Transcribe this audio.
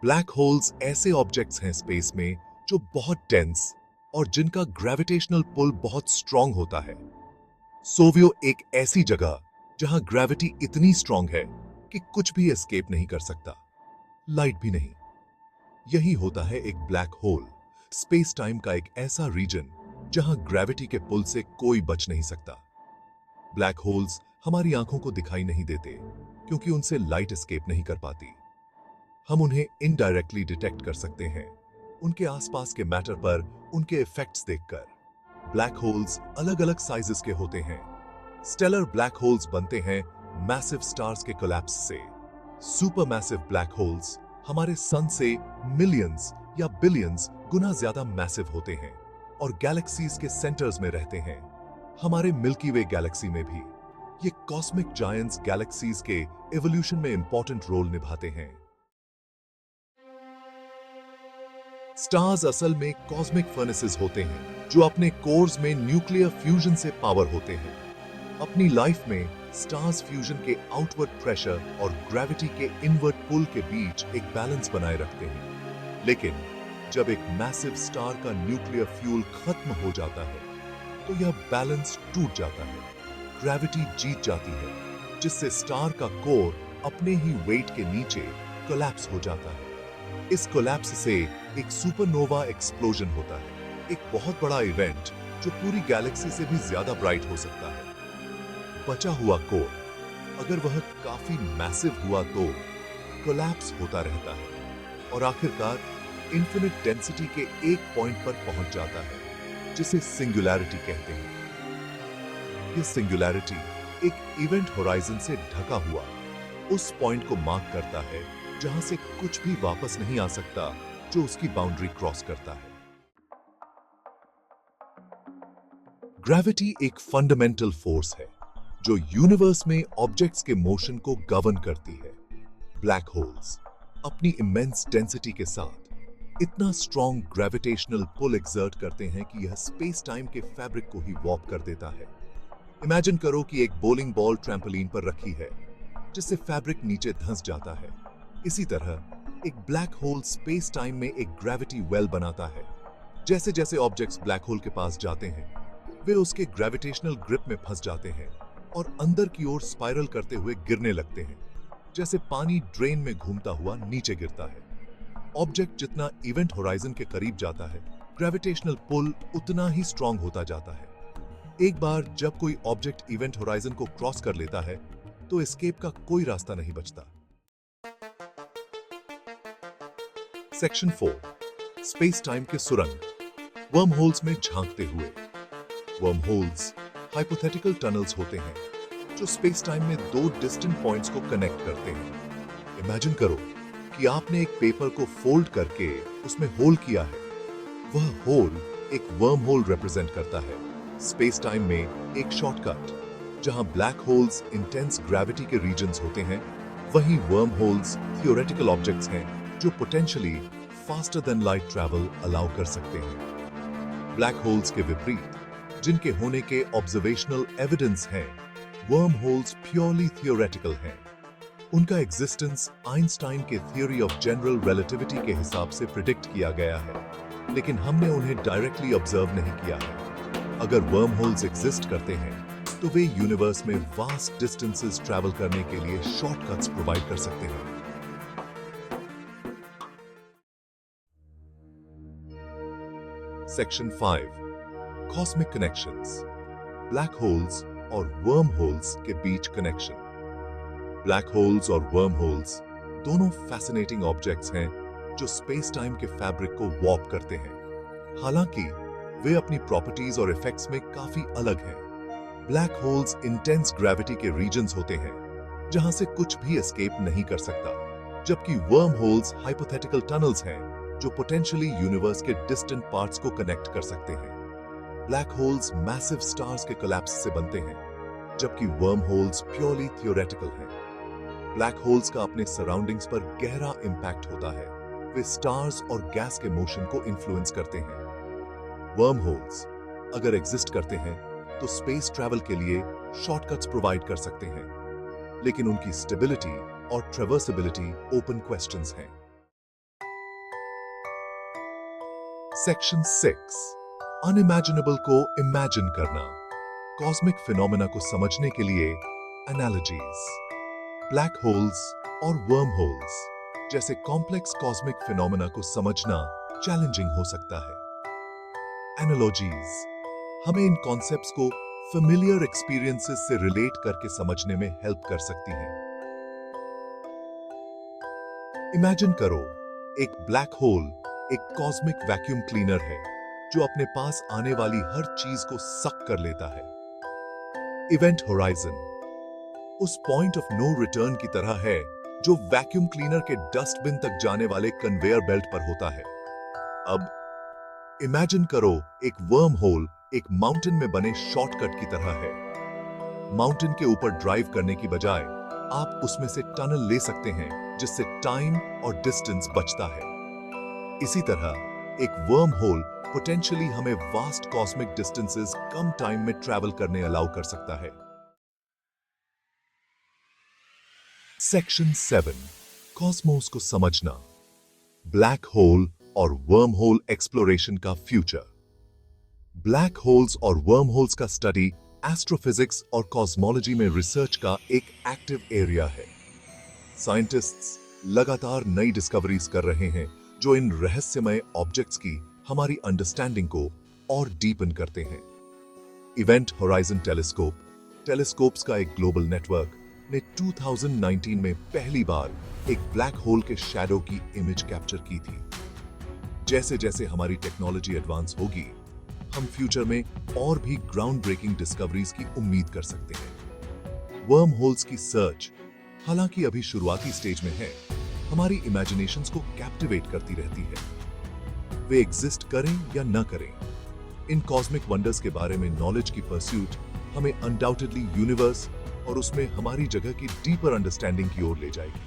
Black holes ऐसे objects हैं space में जो बहुत डेंस और जिनका ग्रेविटेशनल पुल बहुत स्ट्रांग होता है। सोवियो एक ऐसी जगह जहां ग्रेविटी इतनी स्ट्रांग है कि कुछ भी एस्केप नहीं कर सकता, लाइट भी नहीं। यही होता है एक ब्लैक होल, स्पेस टाइम का एक ऐसा रीजन जहां ग्रेविटी के पुल से कोई बच नहीं सकता। ब्लैक होल्स हमारी आंखों को दिखाई नहीं देते क्योंकि उनसे लाइट एस्केप नहीं कर पाती। हम उन्हें इनडायरेक्टली डिटेक्ट कर सकते हैं, उनके आसपास के मैटर पर उनके इफेक्ट्स देखकर। ब्लैक होल्स अलग अलग साइजेस के होते हैं। स्टेलर ब्लैक होल्स बनते हैं मैसिव स्टार्स के कोलैप्स से। सुपर मैसिव ब्लैक होल्स हमारे सन से मिलियंस या बिलियंस गुना ज्यादा मैसिव होते हैं और गैलेक्सीज के सेंटर्स में रहते हैं। हमारे मिल्की वे गैलेक्सी में भी ये कॉस्मिक जायंट्स गैलेक्सीज के एवोल्यूशन में इंपॉर्टेंट रोल निभाते हैं। स्टार्स असल में कॉस्मिक फर्नेसेस होते हैं जो अपने कोर्स में न्यूक्लियर फ्यूजन से पावर होते हैं। अपनी लाइफ में स्टार्स फ्यूजन के आउटवर्ड प्रेशर और ग्रेविटी के इनवर्ड पुल के बीच एक बैलेंस बनाए रखते हैं। लेकिन जब एक मैसिव स्टार का न्यूक्लियर फ्यूल खत्म हो जाता है तो यह बैलेंस टूट जाता है, ग्रेविटी जीत जाती है, जिससे स्टार का कोर अपने ही वेट के नीचे कोलैप्स हो जाता है। इस कोलैप्स से एक सुपरनोवा एक्सप्लोजन होता है, एक बहुत बड़ा इवेंट जो पूरी गैलेक्सी से भी ज्यादा ब्राइट हो सकता है। बचा हुआ कोर, अगर वह काफी मैसिव हुआ तो कोलैप्स होता रहता है और आखिरकार इन्फिनिट डेंसिटी के एक पॉइंट पर पहुंच जाता है जिसे सिंगुलैरिटी कहते हैं। यह सिंगुलैरिटी एक इवेंट होराइजन से ढका हुआ उस पॉइंट को मार्क करता है जहां से कुछ भी वापस नहीं आ सकता जो उसकी बाउंड्री क्रॉस करता है। ग्रेविटी एक फंडामेंटल फोर्स है जो यूनिवर्स में ऑब्जेक्ट्स के मोशन को गवर्न करती है। ब्लैक होल्स अपनी इमेंस डेंसिटी के साथ इतना स्ट्रॉन्ग ग्रेविटेशनल पुल एक्सर्ट करते हैं कि यह स्पेस टाइम के फैब्रिक को ही वॉर्प कर देता है। इमेजिन करो कि एक बोलिंग बॉल ट्रैम्पोलिन पर रखी है जिससे फैब्रिक नीचे धंस जाता है। इसी तरह एक ब्लैक होल स्पेस टाइम में एक ग्रेविटी वेल बनाता है। जैसे जैसे ऑब्जेक्ट्स ब्लैक होल के पास जाते हैं वे उसके ग्रेविटेशनल ग्रिप में फंस जाते हैं और अंदर की ओर स्पाइरल करते हुए गिरने लगते हैं, जैसे पानी ड्रेन में घूमता हुआ नीचे गिरता है। ऑब्जेक्ट जितना इवेंट होराइजन के करीब जाता है, ग्रेविटेशनल पुल उतना ही स्ट्रांग होता जाता है। एक बार जब कोई ऑब्जेक्ट इवेंट होराइजन को क्रॉस कर लेता है तो एस्केप का कोई रास्ता नहीं बचता। सेक्शन 4, स्पेस टाइम के सुरंग। वर्म होल्स में झांकते हुए। वर्म होल्स हाइपोथेटिकल टनल्स होते हैं जो स्पेस टाइम में दो डिस्टेंट पॉइंट्स को कनेक्ट करते हैं। इमेजिन करो कि आपने एक पेपर को फोल्ड करके उसमें होल किया है। वह होल एक वर्म होल रिप्रेजेंट करता है, स्पेस टाइम में एक शॉर्टकट। जहां ब्लैक होल्स इंटेंस ग्रेविटी के रीजन्स होते हैं, वहीं वर्म होल्स थियोरेटिकल ऑब्जेक्ट्स हैं जो potentially faster than light travel allow कर सकते हैं। ब्लैक होल्स के विपरीत जिनके होने के ऑब्जर्वेशनल एविडेंस हैं, वर्म होल्स प्योरली थियोरेटिकल हैं। उनका एग्जिस्टेंस आइंस्टाइन के थ्योरी ऑफ जनरल रिलेटिविटी के हिसाब से प्रिडिक्ट किया गया है, लेकिन हमने उन्हें डायरेक्टली ऑब्जर्व नहीं किया है। अगर वर्म होल्स एग्जिस्ट करते हैं तो वे यूनिवर्स में वास्ट डिस्टेंसेस ट्रैवल करने के लिए शॉर्टकट्स प्रोवाइड कर सकते हैं। Section 5, cosmic connections. Black holes और वर्म होल्स के बीच कनेक्शन। ब्लैक होल्स और वर्म होल्स दोनों फैसिनेटिंग ऑब्जेक्ट्स हैं जो स्पेस टाइम के फैब्रिक को वॉर्प करते हैं। हालांकि वे अपनी प्रॉपर्टीज और इफेक्ट्स में काफी अलग हैं। ब्लैक होल्स इंटेंस ग्रेविटी के रीजन्स होते हैं जहां से कुछ भी एस्केप नहीं कर सकता, जबकि वर्म होल्स हाइपोथेटिकल टनल्स हैं जो पोटेंशियली यूनिवर्स के डिस्टेंट पार्ट्स को कनेक्ट कर सकते हैं। ब्लैक होल्स मैसिव स्टार्स के कोलैप्स से बनते हैं, जबकि वर्म होल्स प्योरली थियोरेटिकल हैं। ब्लैक होल्स का अपने सराउंडिंग्स पर गहरा इंपैक्ट होता है। वे स्टार्स और गैस के मोशन को इन्फ्लुएंस करते हैं। वर्म होल्स अगर एग्जिस्ट करते हैं तो स्पेस ट्रैवल के लिए शॉर्टकट्स प्रोवाइड कर सकते हैं, लेकिन उनकी स्टेबिलिटी और ट्रेवर्सिबिलिटी ओपन क्वेश्चंस हैं। सेक्शन 6 अनइमेजिनेबल को इमेजिन करना। कॉस्मिक फिनोमेना को समझने के लिए एनालॉजीज। ब्लैक होल्स और वर्म होल्स जैसे कॉम्प्लेक्स कॉस्मिक फिनोमेना को समझना चैलेंजिंग हो सकता है। एनालॉजीज हमें इन कॉन्सेप्ट्स को फेमिलियर एक्सपीरियंसेस से रिलेट करके समझने में हेल्प कर सकती हैं। इमेजिन करो, एक ब्लैक होल एक कॉस्मिक वैक्यूम क्लीनर है जो अपने पास आने वाली हर चीज को सक कर लेता है। इवेंट होराइजन उस पॉइंट ऑफ नो रिटर्न की तरह है जो वैक्यूम क्लीनर के डस्टबिन तक जाने वाले कन्वेयर बेल्ट पर होता है। अब इमेजिन करो, एक वर्म होल एक माउंटेन में बने शॉर्टकट की तरह है। माउंटेन के ऊपर ड्राइव करने की बजाय आप उसमें से टनल ले सकते हैं जिससे टाइम और डिस्टेंस बचता है। इसी तरह एक वर्म होल पोटेंशियली हमें वास्ट कॉस्मिक डिस्टेंसेस कम टाइम में ट्रैवल करने अलाउ कर सकता है। सेक्शन 7 कॉस्मोस को समझना। ब्लैक होल और वर्म होल एक्सप्लोरेशन का फ्यूचर। ब्लैक होल्स और वर्म होल्स का स्टडी एस्ट्रोफिजिक्स और कॉस्मोलॉजी में रिसर्च का एक एक्टिव एरिया है। साइंटिस्ट्स लगातार नई डिस्कवरीज कर रहे हैं जो इन रहस्यमय ऑब्जेक्ट्स की हमारी अंडरस्टैंडिंग को और डीपन करते हैं। इवेंट होराइजन टेलीस्कोप्स का एक ग्लोबल नेटवर्क ने 2019 में पहली बार एक ब्लैक होल के शैडो की इमेज कैप्चर की थी। जैसे जैसे हमारी टेक्नोलॉजी एडवांस होगी, हम फ्यूचर में और भी ग्राउंड ब्रेकिंग डिस्कवरीज की उम्मीद कर सकते हैं। वर्म होल्स की सर्च हालांकि अभी शुरुआती स्टेज में है, हमारी इमेजिनेशंस को कैप्टिवेट करती रहती है। वे एग्जिस्ट करें या न करें, इन कॉस्मिक वंडर्स के बारे में नॉलेज की परस्यूट हमें अनडाउटेडली यूनिवर्स और उसमें हमारी जगह की डीपर अंडरस्टैंडिंग की ओर ले जाएगी।